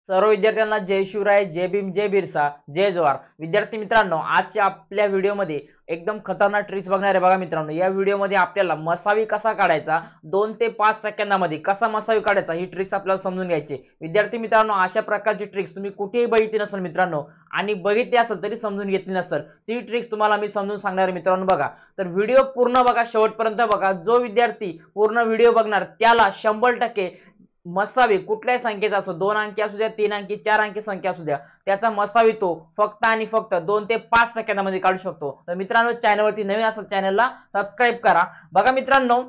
सर्व विद्यार्थ्यांना जय शिवराय, जय भीम, जय बिरसा, जय जवाहर. विद्यार्थी मित्रांनो, आजच्या आपल्या व्हिडिओमध्ये एकदम खतरनाक ट्रिक्स बघणार आहे. बघा मित्रांनो, या व्हिडिओमध्ये आपल्याला मसावी कसा काढायचा, 2 ते 5 सेकंदामध्ये कसा मसावी काढायचा, ही ट्रिक्स आपल्याला समजून घ्यायची. विद्यार्थी मित्रांनो, अशा प्रकारची ट्रिक्स तुम्ही कुठेही बघितली नसेल मित्रांनो, आणि बघितली असेल तरी समजून घेतली नसेल, ती ट्रिक्स तुम्हाला मी समजून सांगणार आहे मित्रांनो. बघा, तर व्हिडिओ पूर्ण बघा, शेवटपर्यंत बघा. जो विद्यार्थी पूर्ण व्हिडिओ बघणार त्याला 100% मसावी कुठल्याही संख्येचा असो, 2 अंकी असू द्या, 3 अंकी, 4 अंकी संख्या असू द्या, त्याचा मसावी तो फक्त आणि फक्त 2 ते 5 सेकंदामध्ये काढू शकतो. तर मित्रांनो, चॅनलवरती नवीन असेल चॅनलला सबस्क्राईब करा. बघा मित्रांनो,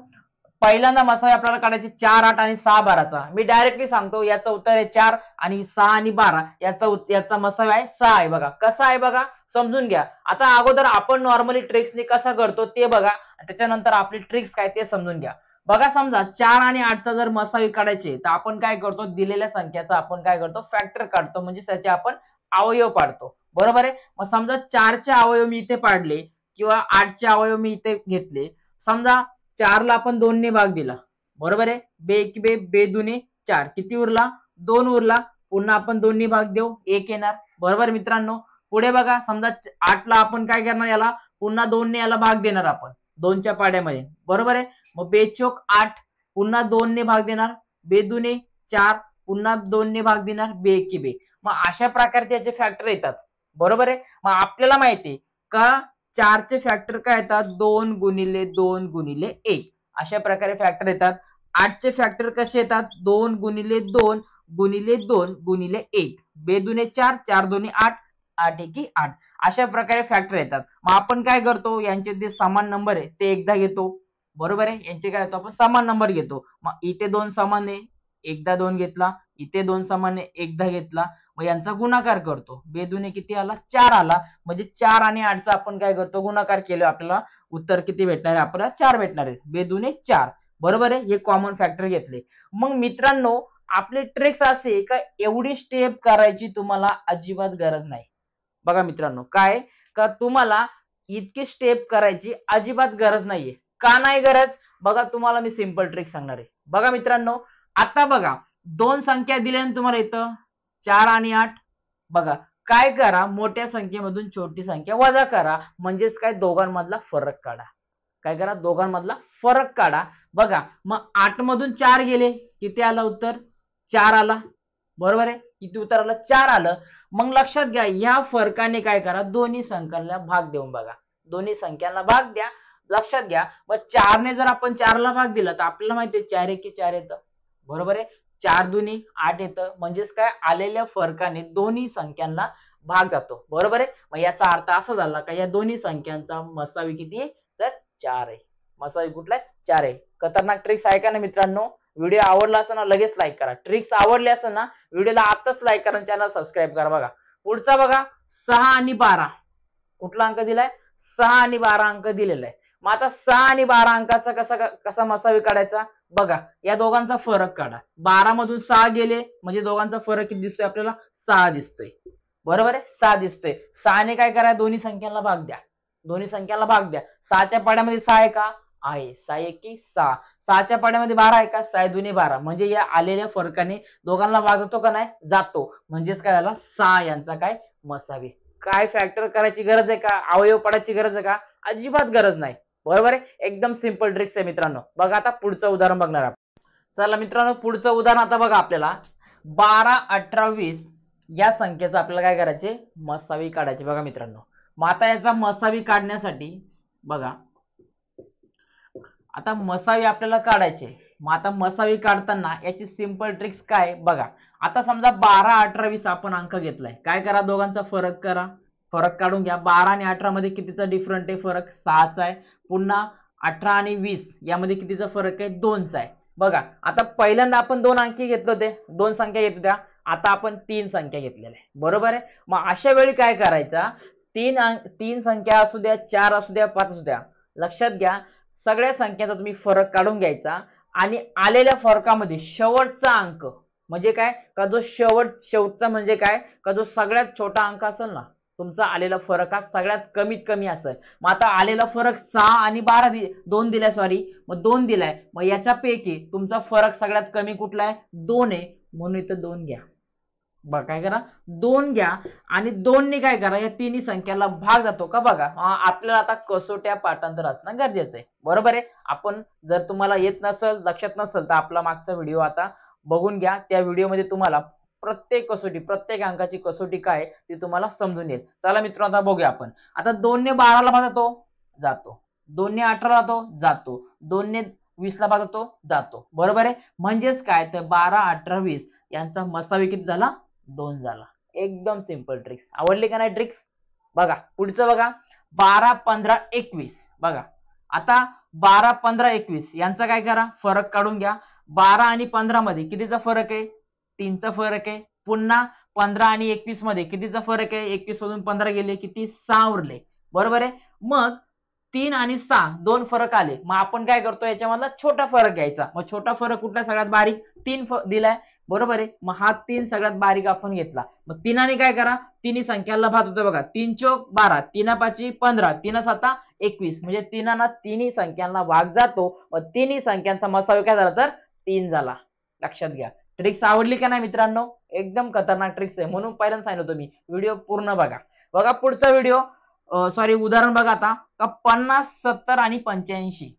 पहिल्यांदा मसावी आपल्याला काढायची 4, 8 आणि 6, 12चा. मी डायरेक्टली सांगतो, याचं उत्तर आहे 4 आणि 6 आणि 12. याचा मसावी आहे 6 आहे. बघा कसा आहे, बघा समजून घ्या. आता अगोदर आपण नॉर्मली ट्रिक्सने कसा करतो ते बघा, त्याच्यानंतर आपली ट्रिक्स काय ते समजून घ्या. बघा, समजा 4 आणि 8चा जर मसावी काढायची तर आपण काय करतो, दिलेल्या संख्याचा आपण काय करतो, फॅक्टर काढतो, म्हणजे त्याचे आपण अवयव पाडतो. बरोबर आहे. मग समजा 4चे अवयव मी इथे पाडले किंवा 8चे अवयव मी इथे घेतले. समजा 4ला आपण 2 ने भाग दिला. बरोबर आहे. बे एक बे, बे दुने 4, किती उरला, 2 उरला. पुन्हा आपण 2 ने भाग देऊ, 1 येणार. बरोबर मित्रांनो. पुढे बघा, समजा 8ला आपण काय करणार, याला पुन्हा 2 ने याला भाग देणार आपण 2च्या पाड्यामध्ये. बरोबर आहे. मग बेचोक 8, पुन्हा 2 ने भाग देणार, बे दुने 4, पुन्हा 2 ने भाग देणार, बे एके बे. मग अशा प्रकारचे याचे फॅक्टर येतात. बरोबर आहे. मग आपल्याला माहिती का 4चे फॅक्टर काय येतात, 2 गुणिले 2 गुणिले 1, अशा प्रकारे फॅक्टर येतात. 8चे फॅक्टर कसे येतात, 2 गुणिले 2 गुणिले 2 गुणिले 1, बे दुने 4, 4 दुने 8, 8 एकी 8, अशा प्रकारे फॅक्टर येतात. मग आपण काय करतो, यांचे जे समान नंबर आहे ते एकदा घेतो. बरोबर आहे. यांचे काय होतो, आपण समान नंबर घेतो. मग इथे 2 समान आहे, एकदा 2 घेतला. इथे 2 समान आहे, एकदा घेतला. मग यांचा गुणाकार करतो. बे दुने किती आला, 4 आला. म्हणजे 4 आणि 8चा आपण काय करतो, गुणाकार केला. आपल्याला उत्तर किती भेटणार आहे, आपल्याला 4 भेटणार आहे. बे दुने 4. बरोबर आहे. हे कॉमन फॅक्टर घेतले. मग मित्रांनो, आपले ट्रिक्स असे का एवढी स्टेप करायची तुम्हाला अजिबात गरज नाही. बघा मित्रांनो, काय का तुम्हाला इतकी स्टेप करायची अजिबात गरज नाहीये. का नाही गरज, बघा तुम्हाला मी सिंपल ट्रिक सांगणार आहे. बघा मित्रांनो, आता बघा 2 संख्या दिल्याने तुम्हाला इथं 4 आणि 8. बघा काय करा, मोठ्या संख्येमधून छोटी संख्या वजा करा, म्हणजेच काय, दोघांमधला फरक काढा. काय करा, दोघांमधला फरक काढा. बघा, मग 8 मधून 4 गेले, किती आलं उत्तर, 4 आला. बरोबर आहे. किती उत्तर आलं, 4 आलं. मग लक्षात घ्या, या फरकाने काय करा, दोन्ही संख्यांना भाग देऊन बघा. दोन्ही संख्यांना भाग द्या. लक्षात घ्या, मग 4 ने जर आपण 4ला भाग दिला तर आपल्याला माहिती आहे 4 एके 4 येतं. बरोबर आहे. 4 दुनी 8 येतं. म्हणजेच काय, आलेल्या फरकाने दोन्ही संख्यांना भाग जातो. बरोबर आहे. मग याचा अर्थ असा झाला का या दोन्ही संख्यांचा मसावी किती आहे, तर 4 आहे. मसावी कुठला आहे, 4 आहे. खतरनाक ट्रिक्स आहे का ना मित्रांनो. व्हिडिओ आवडला असेल ना, लगेच लाईक करा. ट्रिक्स आवडली असेल ना, व्हिडिओला आताच लाईक करा, चॅनल सबस्क्राईब करा. बघा पुढचा, बघा 6 आणि 12. कुठला अंक दिलाय, 6 आणि 12 अंक दिलेला आहे. मग आता 6 आणि 12 अंकाचा कसा मसावी काढायचा, बघा या दोघांचा फरक काढा. 12 मधून 6 गेले, म्हणजे दोघांचा फरक किती दिसतोय आपल्याला, 6 दिसतोय. बरोबर आहे. 6 दिसतोय. 6 ने काय करा, दोन्ही संख्यांना भाग द्या. दोन्ही संख्यांना भाग द्या. 6च्या पाड्यामध्ये 6 आहे का, आहे. 6 एकी 6. 6च्या पाड्यामध्ये 12 आहे का, 6 दुनी 12. म्हणजे या आलेल्या फरकाने दोघांना भाग जातो का नाही, जातो. म्हणजेच काय झाला, 6 यांचा काय मसावी. काय फॅक्टर करायची गरज आहे का, अवयव पडायची गरज आहे का, अजिबात गरज नाही. बरोबर आहे. एकदम सिंपल ट्रिक्स आहे मित्रांनो. बघा आता पुढचं उदाहरण बघणार आपण. चला मित्रांनो, पुढचं उदाहरण आता बघा, आपल्याला 12, 18, 20 या संख्येचा आपल्याला काय करायचे, मसावी काढायची. बघा मित्रांनो, मग आता याचा मसावी काढण्यासाठी बघा, आता मसावी आपल्याला काढायचे. मग आता मसावी काढताना याची सिंपल ट्रिक्स काय, बघा. आता समजा 12, 18, 20 आपण अंक घेतलाय. काय करा, दोघांचा फरक करा, फरक काढून घ्या. 12 आणि 18 मध्ये कितीचा डिफरंट आहे, फरक 6चा आहे. पुन्हा 18 आणि 20 यामध्ये कितीचा फरक आहे, 2चा आहे. बघा आता पहिल्यांदा आपण 2 अंकी घेतले होते, 2 संख्या घेत होत्या. आता आपण 3 संख्या घेतलेल्या आहे. बरोबर आहे. मग अशा वेळी काय करायचा, 3 संख्या असू द्या, 4 असू द्या, 5 असू द्या, लक्षात घ्या सगळ्या संख्याचा तुम्ही फरक काढून घ्यायचा. आणि आलेल्या फरकामध्ये शेवटचा अंक म्हणजे काय, का जो शेवटचा म्हणजे काय, का जो सगळ्यात छोटा अंक असेल ना, तुमचा आलेला फरक हा सगळ्यात कमीत कमी असेल. मग आता आलेला फरक 6 आणि 12 2 दिलाय, सॉरी मग 2 दिलाय. मग याच्यापैकी तुमचा फरक सगळ्यात कमी कुठला आहे, 2 आहे. म्हणून इथं 2 घ्या. बघा काय करा, 2 घ्या आणि 2 ने काय करा, या तिन्ही संख्याला भाग जातो का बघा. आपल्याला आता कसोट्या पाठांतर असणं गरजेचं आहे, बरोबर आहे. आपण जर तुम्हाला येत नसेल, लक्षात नसेल, तर आपला मागचा व्हिडिओ आता बघून घ्या. त्या व्हिडिओमध्ये तुम्हाला प्रत्येक कसोटी, प्रत्येक अंकाची कसोटी काय ती तुम्हाला समजून येईल. चला मित्रांनो, आता बघूया आपण. आता 2 ने 12 ला भाग जातो, जातो. 2 ने 18 जातो, जातो. 2 ने 20 ला भाग जातो, जातो. बरोबर आहे. म्हणजेच काय, तर 12, 18, 20 यांचा मसावी किती झाला, 2 झाला. एकदम सिंपल ट्रिक्स. आवडली का नाही ट्रिक्स? बघा पुढचं बघा, 12, 15, 21. बघा आता 12, 15, 21 यांचा काय करा, फरक काढून घ्या. 12 आणि 15 मध्ये कितीचा फरक आहे, 3चा फरक आहे. पुन्हा 15 आणि 21 मध्ये कितीचा फरक आहे, 21 मधून 15 गेले, किती, 6 उरले. बरोबर आहे. मग 3 आणि 6 दोन फरक आले, मग आपण काय करतो, याच्यामधला छोटा फरक घ्यायचा. मग छोटा फरक कुठला, सगळ्यात बारीक 3 दिलाय, बरोबर आहे. मग हा 3 सगळ्यात बारीक आपण घेतला. मग 3 काय करा, तिन्ही संख्याला भाग होतो बघा. 3 चोक 12, 3 5 15, 3 7 21. म्हणजे 3 तिन्ही संख्यांना भाग जातो. मग तिन्ही संख्यांचा मसावी काय झाला, तर 3 झाला. लक्षात घ्या. ट्रिक्स आवडली का नाही मित्रांनो? एकदम खतरनाक ट्रिक्स आहे, म्हणून पहिल्यांदा सांगितलं तुम्ही व्हिडिओ पूर्ण बघा. बघा पुढचा व्हिडिओ, सॉरी उदाहरण बघा आता, का 50, 70 आणि 85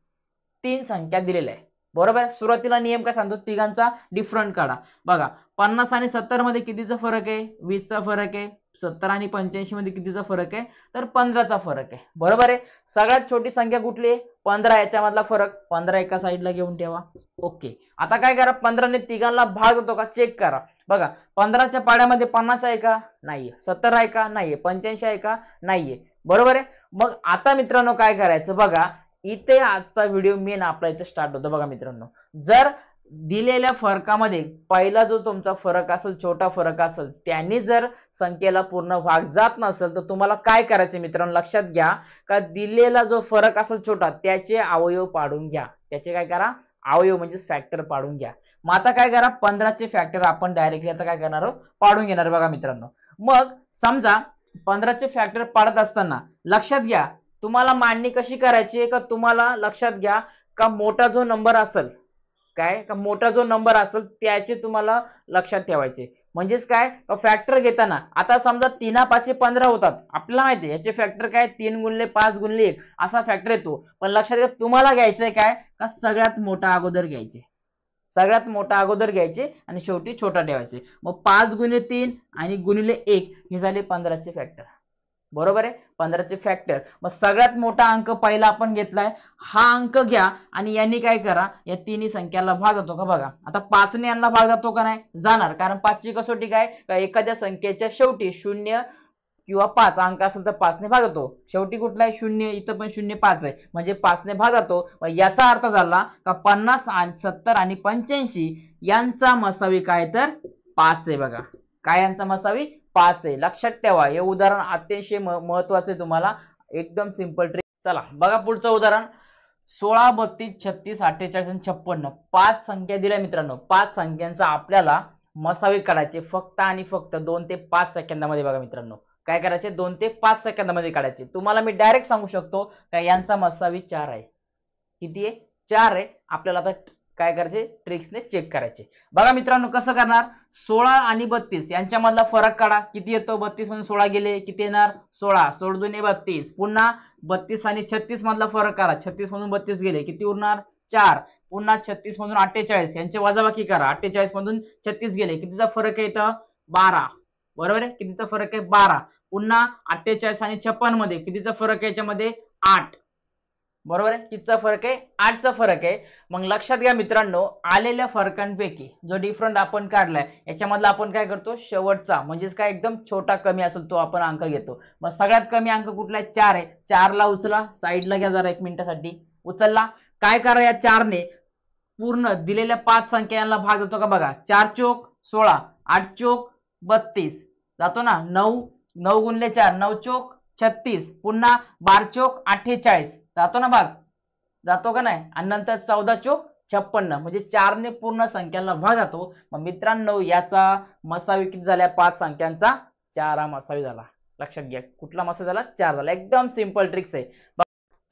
तीन संख्या दिलेल्या आहे, बरोबर. सुरुवातीला नियम काय सांगतो, तिघांचा डिफरंट काढा. बघा 50 आणि 70 मध्ये कितीचा फरक आहे, 20 चा फरक आहे. 70 आणि 85 मध्ये कितीचा फरक आहे, तर 15 चा फरक आहे, बरोबर आहे. सगळ्यात छोटी संख्या कुठली आहे, 15. याच्यामधला फरक 15 एका साईडला घेऊन ठेवा. ओके. आता काय करा, 15 ने तिघांना भाग होतो का, चेक करा. बघा 15च्या पाड्यामध्ये 50 आहे का, नाहीये. 70 आहे का, नाहीये. 85 आहे का, नाहीये. बरोबर आहे. मग आता मित्रांनो काय करायचं, बघा इथे आजचा व्हिडिओ मेन आपला इथे स्टार्ट होतो. बघा मित्रांनो, जर दिलेल्या फरकामध्ये पहिला जो तुमचा फरक असेल, छोटा फरक असेल, त्यांनी जर संख्येला पूर्ण भाग जात नसेल, तर तुम्हाला काय करायचं मित्रांनो, लक्षात घ्या का दिलेला जो फरक असेल छोटा, त्याचे अवयव पाडून घ्या. त्याचे काय करा, अवयव म्हणजे फॅक्टर पाडून घ्या. मग आता काय करा, 15चे फॅक्टर आपण डायरेक्टली आता काय करणार आहोत, पाडून घेणार. बघा मित्रांनो, मग समजा 15चे फॅक्टर पाडत असताना लक्षात घ्या, तुम्हाला मांडणी कशी करायची आहे, का तुम्हाला लक्षात घ्या का मोठा जो नंबर असेल, काय का मोठा जो नंबर असेल त्याचे तुम्हाला लक्षात ठेवायचे. म्हणजेच काय, फॅक्टर घेताना आता समजा 3 5 15 होतात, आपल्याला माहिती आहे याचे फॅक्टर काय, 3 गुणले 5 गुणले 1 असा फॅक्टर येतो. पण लक्षात घ्या, तुम्हाला घ्यायचंय काय, का सगळ्यात मोठा अगोदर घ्यायचे, सगळ्यात मोठा अगोदर घ्यायचे आणि शेवटी छोटा ठेवायचे. मग 5 गुणिले 3 आणि गुणिले 1 हे झाले 15चे फॅक्टर, बरोबर आहे. 15चे फॅक्टर. मग सगळ्यात मोठा अंक पहिला आपण घेतलाय, हा अंक घ्या आणि यांनी काय करा, या तिन्ही संख्याला भाग जातो का, बघा आता 5 ने यांना भाग जातो का, नाही जाणार. कारण 5ची कसोटी काय, का एखाद्या संख्येच्या शेवटी 0 किंवा 5 अंक असेल तर 5 ने भाग जातो. शेवटी कुठला आहे, 0. इथं पण 0 5 आहे, म्हणजे 5 ने भाग जातो. याचा अर्थ झाला का 50 आणि 70 आणि 85 यांचा मसावी काय, तर 5 आहे. बघा काय यांचा मसावी 5 आहे. लक्षात ठेवा, हे उदाहरण अतिशय महत्वाचे, तुम्हाला एकदम सिंपल ट्रिक. चला बघा पुढचं उदाहरण, 16, 32, 36, 48 आणि 56 पाच संख्या दिल्या मित्रांनो. 5 संख्यांचा आपल्याला मसावी काढायचे फक्त आणि फक्त 2 ते 5 सेकंदामध्ये. बघा मित्रांनो काय करायचे, 2 ते 5 सेकंदामध्ये काढायचे. तुम्हाला मी डायरेक्ट सांगू शकतो का यांचा मसावी 4 आहे. किती आहे, 4 आहे. आपल्याला आता काय करायचे, ट्रिक्सने चेक करायचे. बघा मित्रांनो कसं करणार, 16 आणि 32 यांच्यामधला फरक काढा. किती येतो, 32 मधून 16 गेले, किती येणार, 16. 16 दुने 32. पुन्हा 32 आणि 36 मधला फरक करा. 36 मधून 32 गेले, किती उरणार, 4. पुन्हा 36 मधून 48 यांचे वजाबाकी करा. 48 मधून 36 गेले, कितीचा फरक आहे इथं, 12. बरोबर आहे, कितीचा फरक आहे, 12. पुन्हा 48 आणि 56 मध्ये कितीचा फरक आहे, याच्यामध्ये 8. बरोबर आहे, कितीचा फरक आहे, 8चा फरक आहे. मग लक्षात घ्या मित्रांनो, आलेल्या फरकांपैकी जो डिफरंट आपण काढलाय याच्यामधला आपण काय करतो, शेवटचा म्हणजेच काय एकदम छोटा कमी असेल तो आपण अंक घेतो. मग सगळ्यात कमी अंक कुठला आहे, 4 आहे. 4 ला उचला, साईडला घ्या जरा 1 मिनिटासाठी. उचलला, काय करा, या 4 ने पूर्ण दिलेल्या 5 संख्यांना भाग जातो का, बघा 4 चोक 16, 8 चोक 32 जातो ना, 9 9 गुणले 4, 9 चोक 36. पुन्हा 12 चोक 48 जातो ना भाग, जातो का नाही. आणि नंतर 14 चोक 56 म्हणजे 4 ने पूर्ण संख्यांना भाग जातो. मग मित्रांनो याचा मसावी किती झाला, 5 संख्यांचा 4 हा मसावी झाला. लक्षात घ्या, कुठला मसावी झाला, 4 झाला. एकदम सिंपल ट्रिक्स आहे.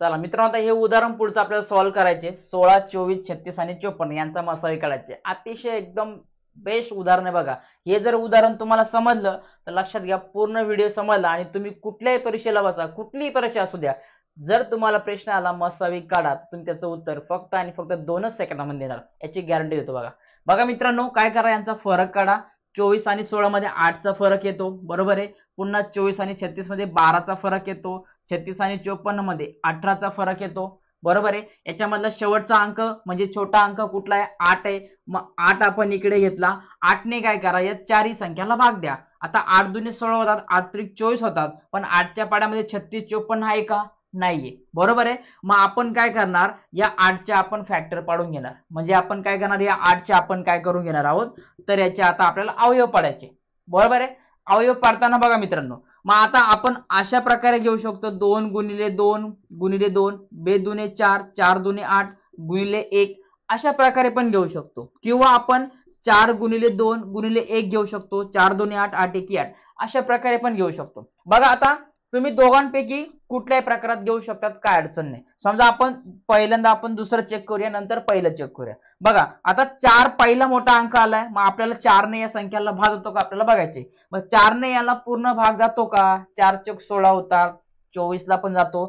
चला मित्रांनो, आता हे उदाहरण पुढचं आपल्याला सॉल्व्ह करायचे. 16, 24, 36 आणि 54 यांचा मसावी काढायचे. अतिशय एकदम बेस्ट उदाहरण आहे बघा. हे जर उदाहरण तुम्हाला समजलं तर लक्षात घ्या, पूर्ण व्हिडिओ समजला आणि तुम्ही कुठल्याही परीक्षेला बसा, कुठलीही परीक्षा असू द्या, जर तुम्हाला प्रश्न आला मसावी काढा, तुम्ही त्याचं उत्तर फक्त आणि फक्त 2च सेकंदामध्ये देणार, याची गॅरंटी देतो बघा. बघा मित्रांनो, काय करा, यांचा फरक काढा. 24 आणि 16 मध्ये 8चा फरक येतो, बरोबर आहे. पुन्हा 24 आणि 36 मध्ये 12चा फरक येतो. 36 आणि 54 मध्ये 18चा फरक येतो, बरोबर आहे. याच्यामधला शेवटचा अंक म्हणजे छोटा अंक कुठला आहे? 8 आहे. मग 8 आपण इकडे घेतला. 8 ने काय करा, या चारही संख्याला भाग द्या. आता 8 दुने 16 होतात, 8 त्रिक 24 होतात, पण 8च्या पाड्यामध्ये 36 54 आहे का? नाहीये, बरोबर आहे. मग आपण काय करणार, या 8चे आपण फॅक्टर पाडून घेणार. म्हणजे आपण काय करणार, या 8चे आपण काय करून घेणार आहोत, तर याचे आता आपल्याला अवयव पाडायचे, बरोबर आहे. अवयव पाडताना बघा मित्रांनो, मग आता आपण अशा प्रकारे घेऊ शकतो, 2 गुणिले 2 गुणिले 2, 2 दुने 4, 4 दुने 8 गुणिले 1, अशा प्रकारे पण घेऊ शकतो. किंवा आपण 4 गुणिले 2 गुणिले 1 घेऊ शकतो. 4 दुने 8, 8 एकी 8, अशा प्रकारे पण घेऊ शकतो. बघा आता तुम्ही दोघांपैकी कुठल्याही प्रकारात घेऊ शकतात, काय अडचण नाही. समजा आपण पहिल्यांदा आपण दुसरं चेक करूया, नंतर पहिलं चेक करूया. बघा आता 4 पहिला मोठा अंक आलाय, मग आपल्याला 4 ने या संख्याला भाग जातो का आपल्याला बघायचे. मग 4 ने याला पूर्ण भाग जातो का? 4 चौक 16 होतात, 24 ला पण जातो.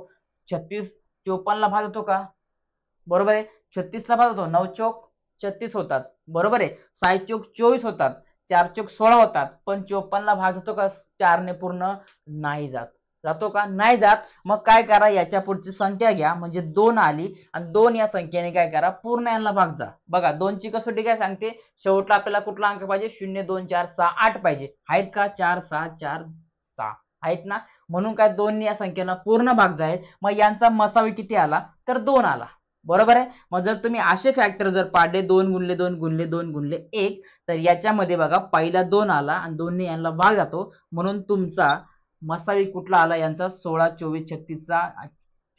36 54 ला भाग जातो का? बरोबर आहे. 36 ला भाग जातो. 9 चौक 36 होतात, बरोबर आहे. 6 चौक 24 होतात, 4 चौक 16 होतात, पण 54 ला भाग जातो का 4 ने? पूर्ण नाही जात. जातो का? नाही जात. मग काय करा, याच्या पुढची संख्या घ्या, म्हणजे 2 आली, आणि 2 या संख्येने काय करा, पूर्ण यांना भाग जा. बघा 2 ची कसोटी काय सांगते, शेवटला आपल्याला कुठला अंक पाहिजे? 0 2 4 6 8 पाहिजे. आहेत का? 4 6 4 6 आहेत ना. म्हणून काय, 2 या संख्येला पूर्ण भाग जाईल. मग यांचा मसावी किती आला, तर 2 आला, बरोबर आहे. मग जर तुम्ही असे फॅक्टर जर पाडले, 2 गुणिले 2 गुणिले 2 गुणिले 1, तर याच्यामध्ये बघा पहिला 2 आला आणि 2 ने यांना भाग जातो, म्हणून तुमचा मसावी कुठला आला यांचा? 16 24 36 चा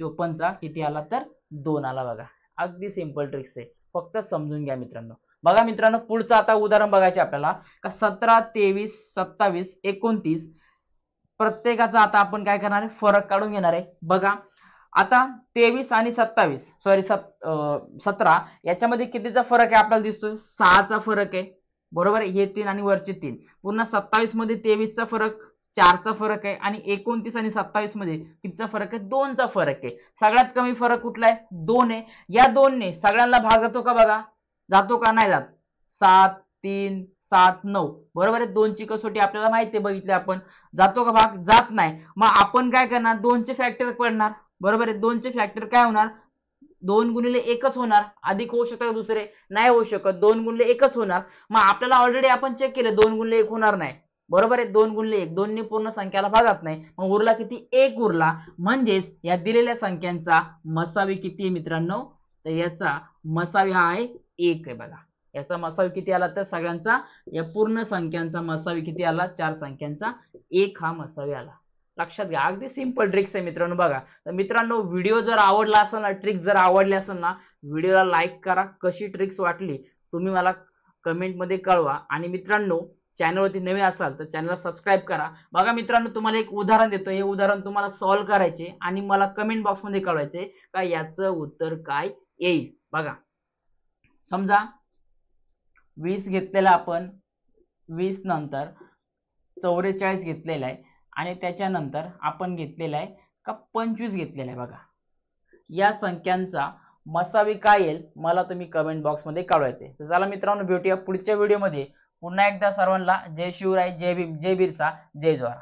54 चा किती आला, तर 2 आला. बघा अगदी सिंपल ट्रिक्स आहे, फक्त समजून घ्या मित्रांनो. बघा मित्रांनो, पुढचं आता उदाहरण बघायचे आपल्याला का 17 23 27 29, प्रत्येकाचा आता आपण काय करणार आहे, फरक काढून घेणार आहे. बघा आता 23 आणि 27 सॉरी 17 याच्यामध्ये कितीचा फरक आहे आपल्याला दिसतोय? 6चा फरक आहे, बरोबर आहे. हे 3 आणि वरचे 3. पुन्हा 27 मध्ये 23 चा फरक, 4चा फरक आहे, आणि 29 आणि 27 मध्ये कितीचा फरक आहे? 2चा फरक आहे. सगळ्यात कमी फरक कुठला आहे? 2 आहे. या 2 ने सगळ्यांना भाग जातो का? बघा जातो का? नाही जात. 7 3 7 9, बरोबर आहे. 2 ची कसोटी आपल्याला माहिती आहे, बघितली आपण. जातो का भाग? जात नाही. मग आपण काय करणार, 2 चे फॅक्टर पडणार, बरोबर आहे. 2 चे फॅक्टर काय होणार? 2 गुणिले 1च होणार. अधिक होऊ शकतात दुसरे? नाही होऊ शकत. 2 गुणिले 1च होणार. मग आपल्याला ऑलरेडी आपण चेक केले, 2 गुणिले 1 होणार नाही, बरोबर आहे. 2 गुणिले 1, 2 ने पूर्ण संख्याला भागात नाही, मग उरला किती? 1 उरला. म्हणजेच या दिलेल्या संख्यांचा मसावी किती आहे मित्रांनो, तर याचा मसावी हा आहे 1 आहे. बघा याचा मसावी किती आला, तर सगळ्यांचा या पूर्ण संख्यांचा मसावी किती आला? 4 संख्यांचा 1 हा मसावी आला. लक्षात घ्या, अगदी सिंपल ट्रिक्स आहे मित्रांनो. बघा तर मित्रांनो, व्हिडिओ जर आवडला असेल ना, ट्रिक्स जर आवडली असेल ना, व्हिडिओला लाईक करा. कशी ट्रिक्स वाटली तुम्ही मला कमेंट मध्ये कळवा. आणि मित्रांनो, चॅनलवरती नवीन असाल तर चॅनलला सबस्क्राईब करा. बघा मित्रांनो, तुम्हाला एक उदाहरण देतो. हे उदाहरण तुम्हाला सॉल्व्ह करायचे आणि मला कमेंट बॉक्स मध्ये कळवायचे का याचं उत्तर काय येईल. बघा समजा 20 घेतलेला आपण, 20 नंतर 44 घेतलेला आहे, आणि त्याच्यानंतर आपण घेतलेला आहे का 25 घेतलेला आहे. बघा या संख्यांचा मसावी काय येईल, मला तुम्ही कमेंट बॉक्स मध्ये कळवायचे. तर चला मित्रांनो, भेटूया पुढच्या व्हिडिओमध्ये. पुन्हा एकदा सर्वांना जय शिवराय, जय भीम, जय बिरसा, जय जवाहर.